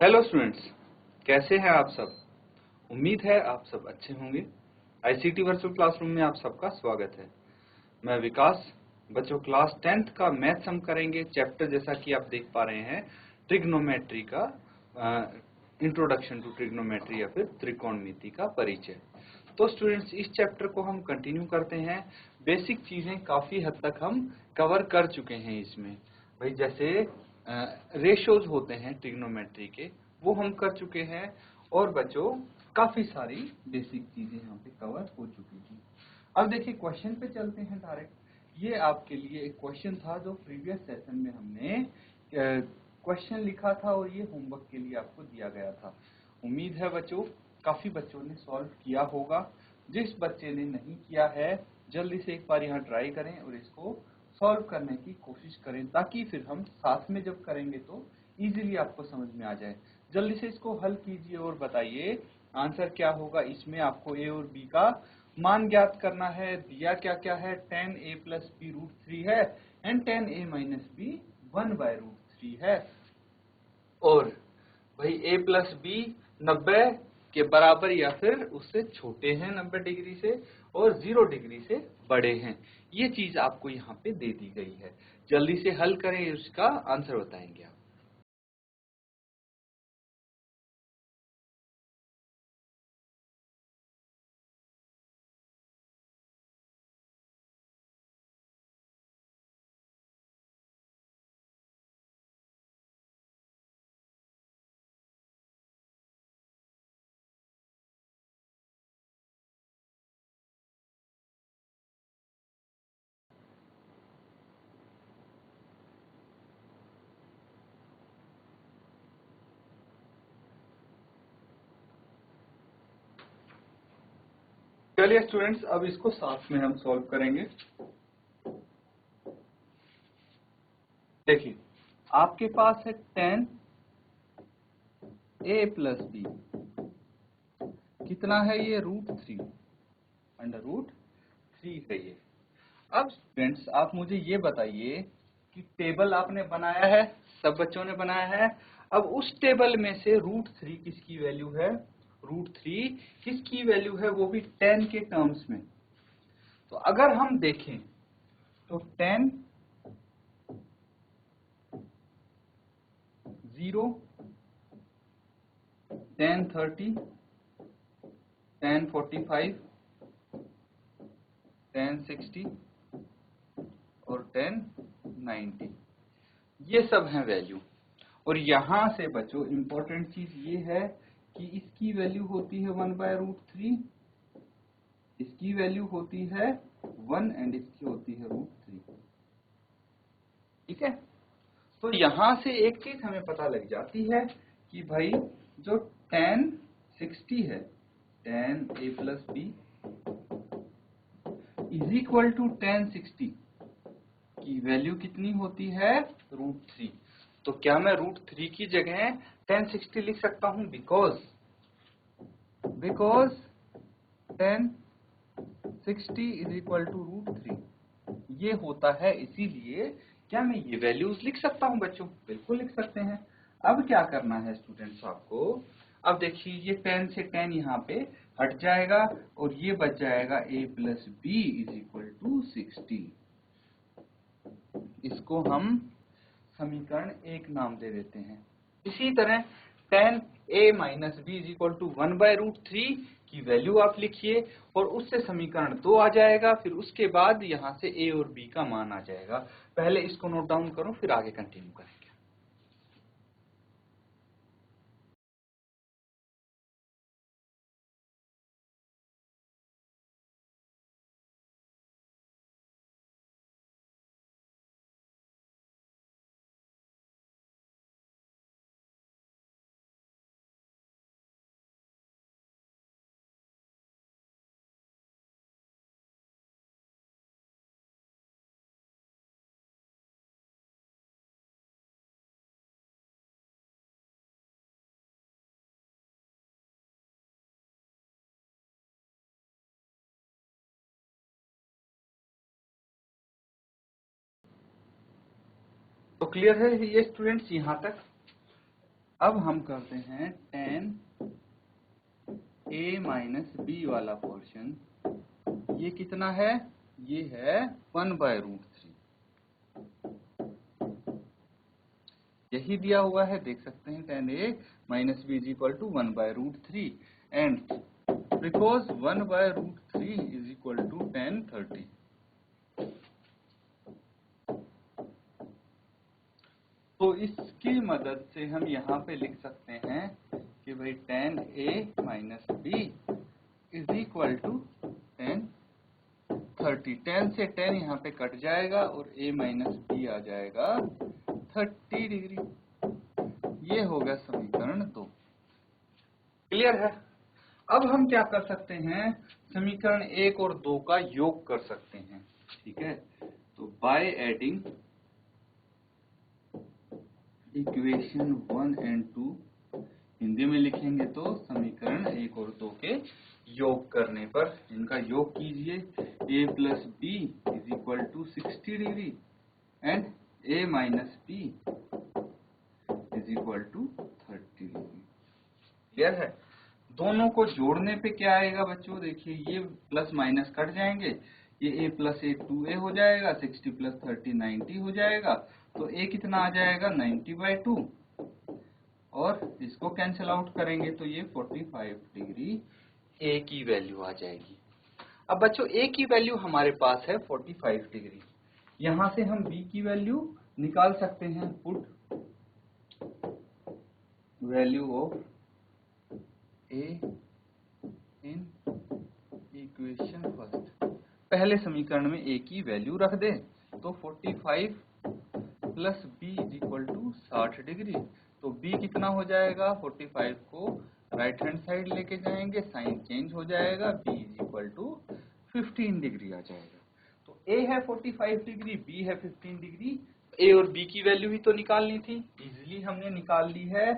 Hello students, कैसे हैं आप सब। उम्मीद है आप सब अच्छे होंगे। आईसीटी वर्चुअल क्लासरूम में आप सबका स्वागत है। मैं विकास। बच्चों, क्लास 10th का मैथ्स हम करेंगे चैप्टर, जैसा कि आप देख पा रहे हैं, ट्रिग्नोमेट्री का इंट्रोडक्शन टू ट्रिग्नोमेट्री या फिर त्रिकोणमिति का परिचय। तो स्टूडेंट्स, इस चैप्टर को हम कंटिन्यू करते हैं। बेसिक चीजें काफी हद तक हम कवर कर चुके हैं इसमें। भाई, जैसे रेशोज होते हैं ट्रिग्नोमेट्री के, वो हम कर चुके हैं। और बच्चों, काफी सारी बेसिक चीजें यहाँ पे कवर हो चुकी थी। अब देखिए, क्वेश्चन पे चलते हैं डायरेक्ट। ये आपके लिए एक क्वेश्चन था जो प्रीवियस सेशन में हमने क्वेश्चन लिखा था और ये होमवर्क के लिए आपको दिया गया था। उम्मीद है बच्चों, काफी बच्चों ने सॉल्व किया होगा। जिस बच्चे ने नहीं किया है, जल्दी से एक बार यहाँ ट्राई करें और इसको सॉल्व करने की कोशिश करें, ताकि फिर हम साथ में जब करेंगे तो इजीली आपको समझ में आ जाए। जल्दी से इसको हल कीजिए और बताइए आंसर क्या होगा। इसमें आपको ए और बी का मान ज्ञात करना है। दिया क्या क्या है, tan a प्लस बी √3 है and tan a minus B 1/√3 है। और भाई a प्लस बी 90 के बराबर या फिर उससे छोटे हैं 90 डिग्री से, और 0 डिग्री से बड़े हैं। ये चीज आपको यहाँ पे दे दी गई है। जल्दी से हल करें, उसका आंसर बताएंगे आप। चलिए स्टूडेंट्स, अब इसको साथ में हम सॉल्व करेंगे। देखिए, आपके पास है tan a प्लस बी, कितना है ये, √3 √3 है ये। अब स्टूडेंट्स, आप मुझे ये बताइए कि टेबल आपने बनाया है, सब बच्चों ने बनाया है। अब उस टेबल में से √3 किसकी वैल्यू है, √3 किसकी वैल्यू है, वो भी 10 के टर्म्स में। तो अगर हम देखें तो 10, 0, 10 30, 10 45, 10 60 और 10 90, ये सब हैं वैल्यू। और यहां से बच्चों, इंपॉर्टेंट चीज ये है कि इसकी वैल्यू होती है 1/√3, इसकी वैल्यू होती है 1 एंड इसकी होती है √3। ठीक है। तो यहां से एक चीज हमें पता लग जाती है कि भाई, जो tan 60 है, tan a plus B is equal to tan 60 की वैल्यू कितनी होती है, √3। तो क्या मैं √3 की जगह tan 60 लिख सकता हूं, because tan 60 is equal to √3 ये होता है। इसीलिए क्या मैं ये वैल्यूज लिख सकता हूं बच्चों, बिल्कुल लिख सकते हैं। अब क्या करना है स्टूडेंट्स आपको, अब देखिए, ये tan से tan यहाँ पे हट जाएगा और ये बच जाएगा a plus B is equal to 60। इसको हम समीकरण 1 नाम दे देते हैं। इसी तरह tan a minus B is equal to 1/√3 की वैल्यू आप लिखिए और उससे समीकरण 2 आ जाएगा। फिर उसके बाद यहाँ से a और b का मान आ जाएगा। पहले इसको नोट डाउन करो, फिर आगे कंटिन्यू करेंगे। तो क्लियर है ये स्टूडेंट्स यहाँ तक। अब हम करते हैं tan a माइनस बी वाला पोर्शन। ये कितना है? ये है 1/√3। यही दिया हुआ है, देख सकते हैं tan a minus B is equal to 1/√3 and because 1/√3 is equal to tan 30। तो इसकी मदद से हम यहाँ पे लिख सकते हैं कि भाई tan a minus B is equal to tan 30। tan से tan यहाँ पे कट जाएगा और a माइनस बी आ जाएगा 30 डिग्री। ये होगा समीकरण 2। क्लियर है? अब हम क्या कर सकते हैं, समीकरण 1 और 2 का योग कर सकते हैं। ठीक है, तो by adding equation 1 and 2, Hindi में लिखेंगे तो समीकरण 1 और 2 के योग करने पर इनका योग कीजिए। a plus B is equal to 60 degree and a minus B is equal to 30 degree. Clear है? दोनों को जोड़ने पे क्या आएगा बच्चों, देखिए ये प्लस माइनस कट जाएंगे, ये a प्लस a 2a हो जाएगा, 60 प्लस 30 90 हो जाएगा। तो a कितना आ जाएगा 90/2 और इसको कैंसिल आउट करेंगे तो ये 45 डिग्री a की वैल्यू आ जाएगी। अब बच्चों a की वैल्यू हमारे पास है 45 डिग्री। यहां से हम b की वैल्यू निकाल सकते हैं। Put value of a in equation first. पहले समीकरण में a की वैल्यू रख दें तो 45 plus b is equal to 60 degree. तो b कितना हो जाएगा, 45 को राइट हैंड साइड लेके जाएंगे, साइन चेंज हो जाएगा, b is equal to 15 degree आ जाएगा। तो a है 45 डिग्री, b है 15 डिग्री। a और b की वैल्यू ही तो निकालनी थी, इजीली हमने निकाल ली है।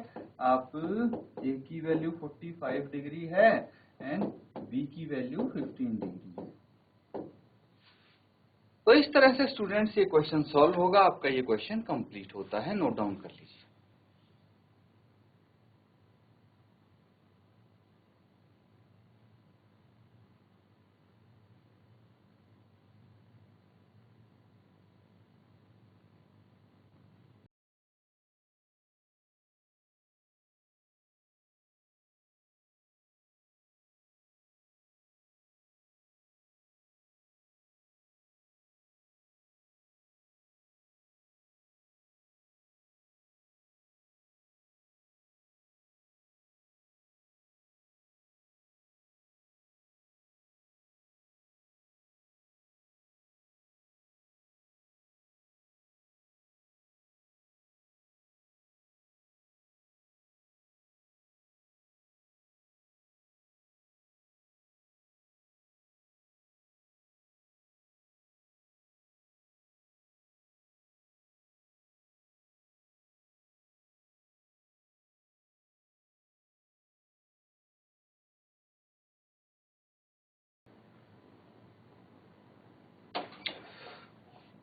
आप a की वैल्यू 45 डिग्री है एंड b की वैल्यू 15 डिग्री है। तो इस तरह से स्टूडेंट्स ये क्वेश्चन सॉल्व होगा, आपका ये क्वेश्चन कंप्लीट होता है। नोट डाउन कर लीजिए।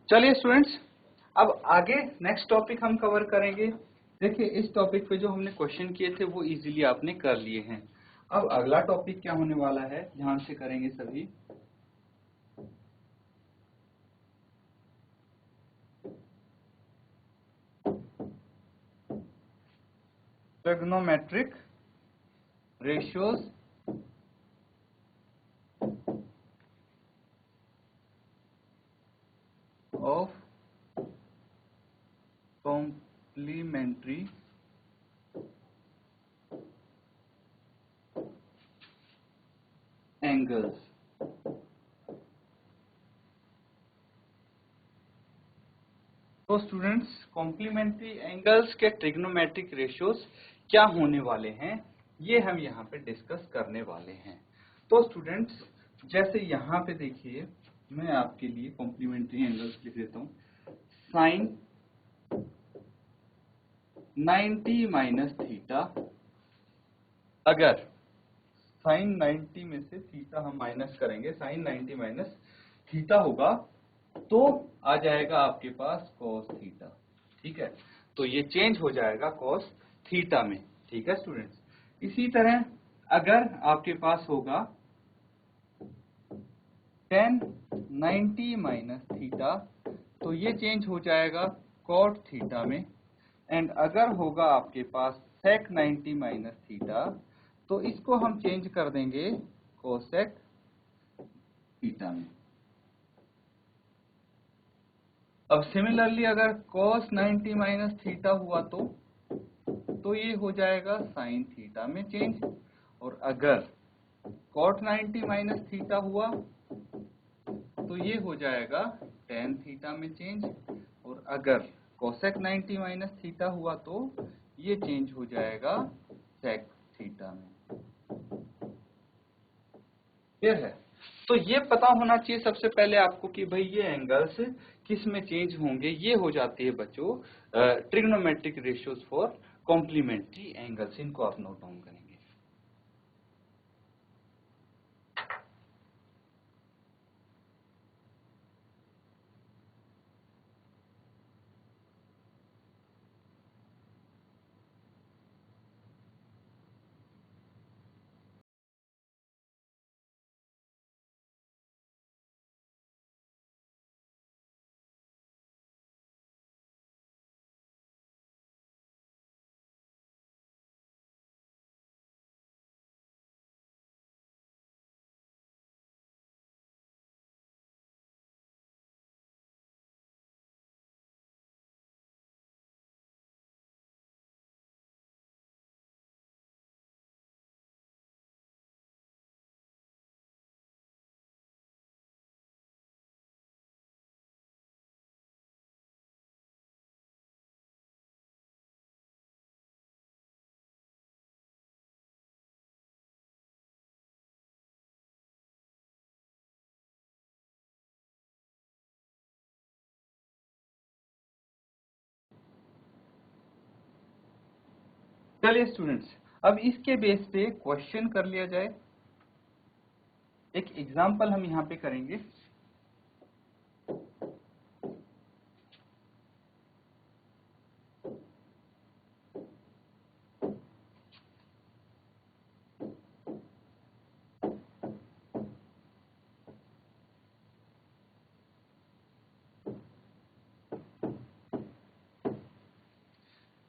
चलिए स्टूडेंट्स, अब आगे नेक्स्ट टॉपिक हम कवर करेंगे। देखिए इस टॉपिक पे जो हमने क्वेश्चन किए थे वो इजीली आपने कर लिए हैं। अब अगला टॉपिक क्या होने वाला है, ध्यान से करेंगे सभी। Trigonometric ratios of complementary angles. तो स्टूडेंट्स, कॉम्प्लीमेंट्री एंगल्स के ट्रिग्नोमेट्रिक रेशियोज क्या होने वाले हैं, ये हम यहाँ पे डिस्कस करने वाले हैं। तो स्टूडेंट्स, जैसे यहाँ पे देखिए, मैं आपके लिए कॉम्प्लीमेंट्री एंगल्स लिख देता हूँ। साइन 90 माइनस थीटा, अगर साइन 90 में से थीटा हम माइनस करेंगे, साइन 90 माइनस थीटा होगा तो आ जाएगा आपके पास cos थीटा। ठीक है, तो ये चेंज हो जाएगा cos थीटा में, ठीक है स्टूडेंट्स। इसी तरह अगर आपके पास होगा tan 90 माइनस थीटा, तो ये चेंज हो जाएगा cot थीटा में। एंड अगर होगा आपके पास sec 90 माइनस थीटा, तो इसको हम चेंज कर देंगे cosec थीटा में। अब सिमिलरली अगर cos 90 माइनस थीटा हुआ तो ये हो जाएगा sin थीटा में चेंज, और अगर cot 90 माइनस थीटा हुआ तो ये हो जाएगा tan थीटा में चेंज, और अगर cosec 90 माइनस थीटा हुआ तो ये चेंज हो जाएगा sec थीटा में। क्लियर है? तो ये पता होना चाहिए सबसे पहले आपको कि भाई ये एंगल्स किस में चेंज होंगे। ये हो जाती है बच्चों trigonometric ratios for complementary angles. इनको आप नोट डाउन करेंगे। चलिए स्टूडेंट्स, अब इसके बेस पे क्वेश्चन कर लिया जाए। एक एग्जांपल हम यहाँ पे करेंगे।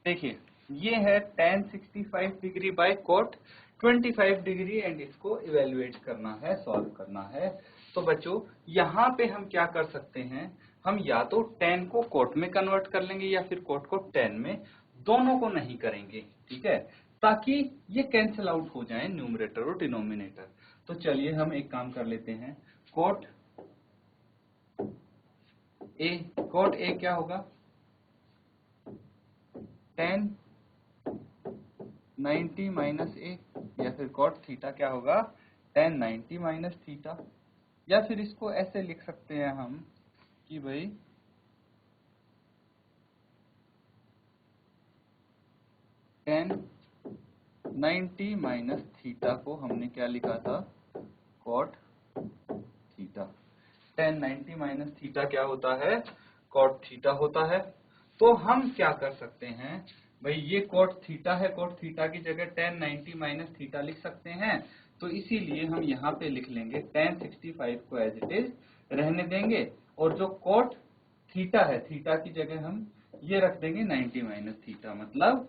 देखिए, ये है tan 65 degree by cot 25 degree, and इसको इवेल्युएट करना है, सॉल्व करना है। तो बच्चों यहाँ पे हम क्या कर सकते हैं, हम या तो tan को cot में कन्वर्ट कर लेंगे या फिर cot को tan में, दोनों को नहीं करेंगे, ठीक है, ताकि ये कैंसिल आउट हो जाए न्यूमरेटर और डिनोमिनेटर। तो चलिए हम एक काम कर लेते हैं, cot A क्या होगा, tan 90 माइनस ए, या फिर cot थीटा क्या होगा, tan 90 माइनस थीटा। या फिर इसको ऐसे लिख सकते हैं हम कि भाई tan 90 माइनस थीटा को हमने क्या लिखा था, cot theta. tan 90 minus theta क्या होता है, cot थीटा होता है। तो हम क्या कर सकते हैं भाई, ये cot थीटा है, cot थीटा की जगह tan 90 माइनस थीटा लिख सकते हैं। तो इसीलिए हम यहाँ पे लिख लेंगे tan 65 को एज इट इज रहने देंगे, और जो cot थीटा है, थीटा की जगह हम ये रख देंगे 90 माइनस थीटा। मतलब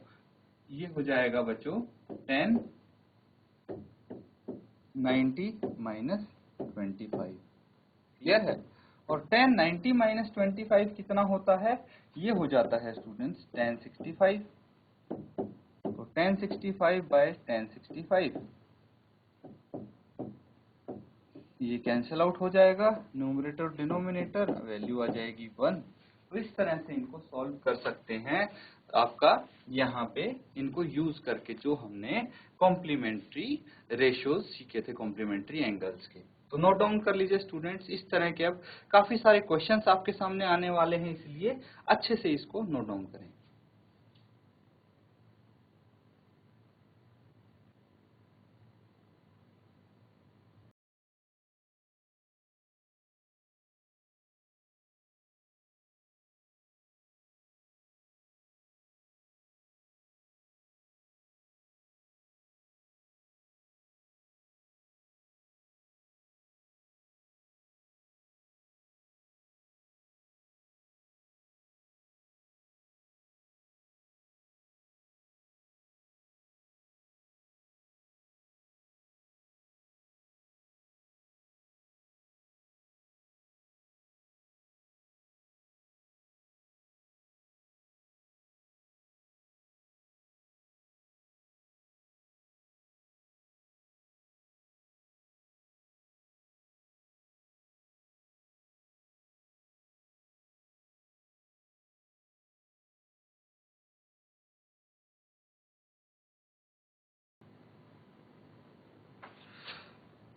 ये हो जाएगा बच्चों tan 90 माइनस 25। क्लियर है? और tan 90 माइनस 25 कितना होता है, ये हो जाता है स्टूडेंट्स tan 65। तो tan 65 बाय tan 65, ये कैंसिल आउट हो जाएगा, न्यूमरेटर डिनोमिनेटर, वैल्यू आ जाएगी 1। तो इस तरह से इनको सॉल्व कर सकते हैं आपका, यहाँ पे इनको यूज करके, जो हमने कॉम्प्लीमेंट्री रेशियोज सीखे थे, कॉम्प्लीमेंट्री एंगल्स के। तो नोट डाउन कर लीजिए स्टूडेंट्स, इस तरह के अब काफी सारे क्वेश्चंस आपके सामने आने वाले हैं, इसलिए अच्छे से इसको नोट डाउन करें।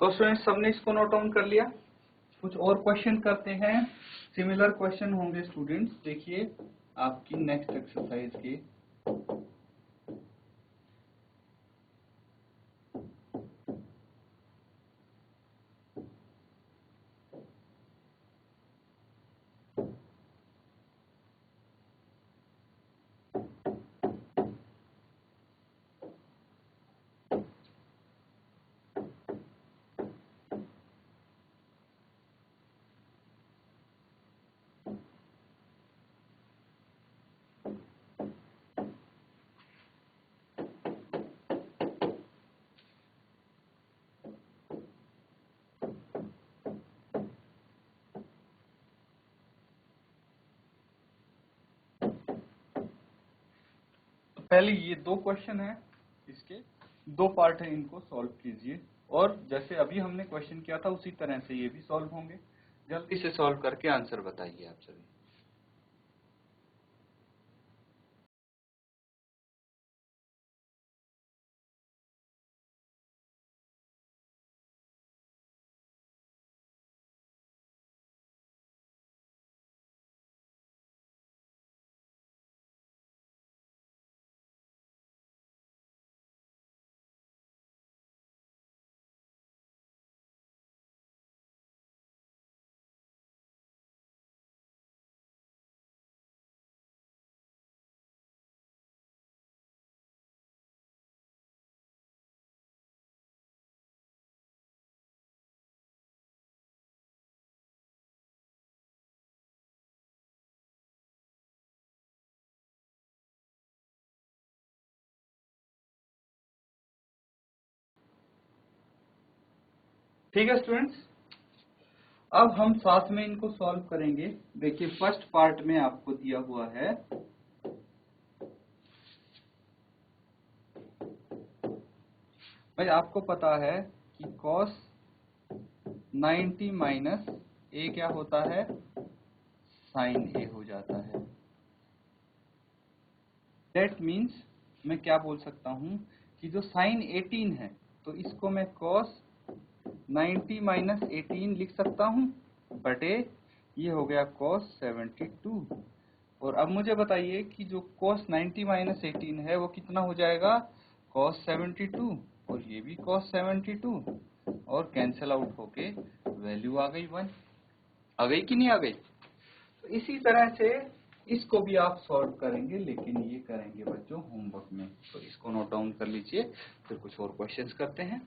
तो स्टूडेंट्स सबने इसको नोट डाउन कर लिया। कुछ और क्वेश्चन करते हैं, सिमिलर क्वेश्चन होंगे स्टूडेंट्स, देखिए आपकी नेक्स्ट एक्सरसाइज के। पहले ये दो क्वेश्चन है, इसके दो पार्ट है, इनको सॉल्व कीजिए। और जैसे अभी हमने क्वेश्चन किया था उसी तरह से ये भी सॉल्व होंगे। जल्दी से सॉल्व करके आंसर बताइए आप सभी। ठीक है स्टूडेंट्स, अब हम साथ में इनको सॉल्व करेंगे। देखिए फर्स्ट पार्ट में आपको दिया हुआ है भाई, आपको पता है कि cos 90 माइनस ए क्या होता है, साइन ए हो जाता है। दैट मीन्स मैं क्या बोल सकता हूं कि जो साइन 18 है तो इसको मैं cos 90 माइनस 18 लिख सकता हूं बटे ये हो गया cos 72। और अब मुझे बताइए कि जो cos 90 माइनस 18 है वो कितना हो जाएगा, cos 72, और ये भी cos 72, और कैंसिल आउट होके वैल्यू आ गई 1। आ गई कि नहीं आ गई? तो इसी तरह से इसको भी आप सॉल्व करेंगे, लेकिन ये करेंगे बच्चों होमवर्क में। तो इसको नोट डाउन कर लीजिए, फिर कुछ और क्वेश्चंस करते हैं।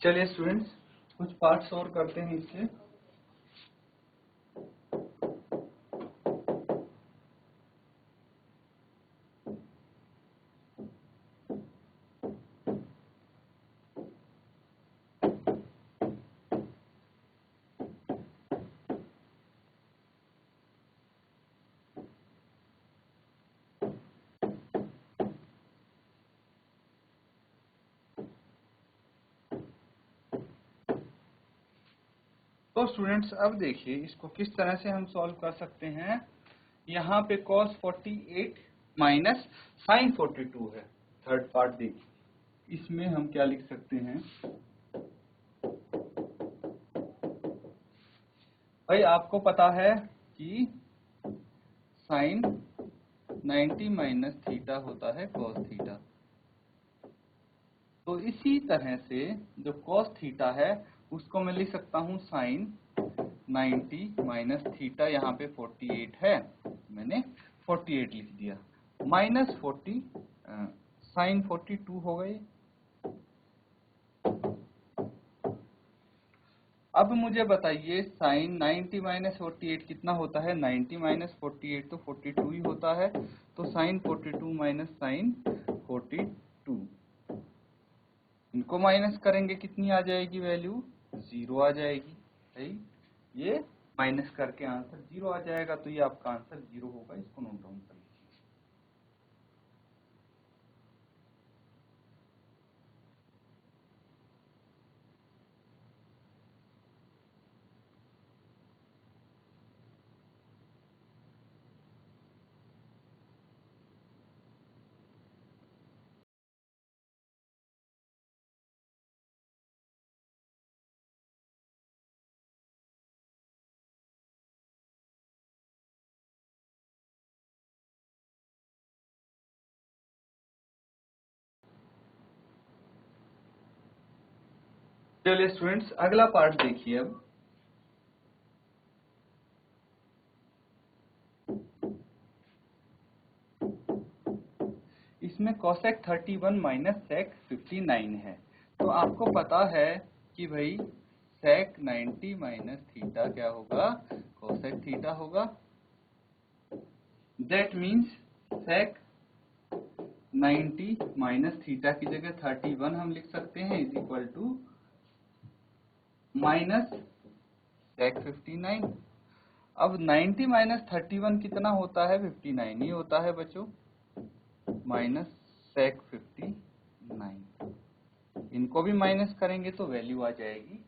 चलिए स्टूडेंट्स, कुछ पार्ट्स और करते हैं इसके। तो स्टूडेंट्स अब देखिए इसको किस तरह से हम सॉल्व कर सकते हैं। यहाँ पे cos 48 माइनस साइन 42 है। थर्ड पार्ट देखिए, इसमें हम क्या लिख सकते हैं भाई, आपको पता है कि साइन 90 माइनस थीटा होता है cos थीटा। तो इसी तरह से जो cos थीटा है उसको मैं लिख सकता हूँ साइन 90 माइनस थीटा, यहाँ पे 48 है, मैंने 48 लिख दिया, माइनस 40 साइन 42 हो गए। अब मुझे बताइए साइन 90 माइनस 48 कितना होता है? 90 माइनस 48 तो 42 ही होता है, तो साइन 42 माइनस साइन 42, इनको माइनस करेंगे कितनी आ जाएगी वैल्यू? 0 आ जाएगी। सही, ये माइनस करके आंसर 0 आ जाएगा, तो ये आपका आंसर 0 होगा, इसको नोट डाउन कर लीजिए। चलिए स्टूडेंट्स, अगला पार्ट देखिए अब। इसमें कोसेक 31 माइनस सेक 59 है, तो आपको पता है कि भाई सेक 90 माइनस थीटा क्या होगा? कोसेक थीटा होगा। That means sec 90 minus theta की जगह 31 हम लिख सकते हैं, is equal to minus sec 59। अब 90 माइनस 31 कितना होता है? 59 ही होता है बच्चों, माइनस सेक 59, इनको भी माइनस करेंगे तो वैल्यू आ जाएगी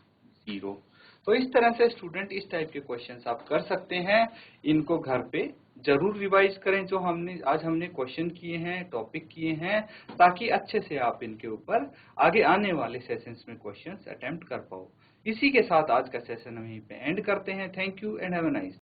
0। तो इस तरह से स्टूडेंट इस टाइप के क्वेश्चंस आप कर सकते हैं। इनको घर पे जरूर रिवाइज करें, जो आज हमने क्वेश्चन किए हैं, टॉपिक किए हैं, ताकि अच्छे से आप इनके ऊपर आगे आने वाले सेशंस में क्वेश्चंस अटेम्प्ट कर पाओ। इसी के साथ आज का सेशन हम यहीं पे एंड करते हैं। Thank you and have a nice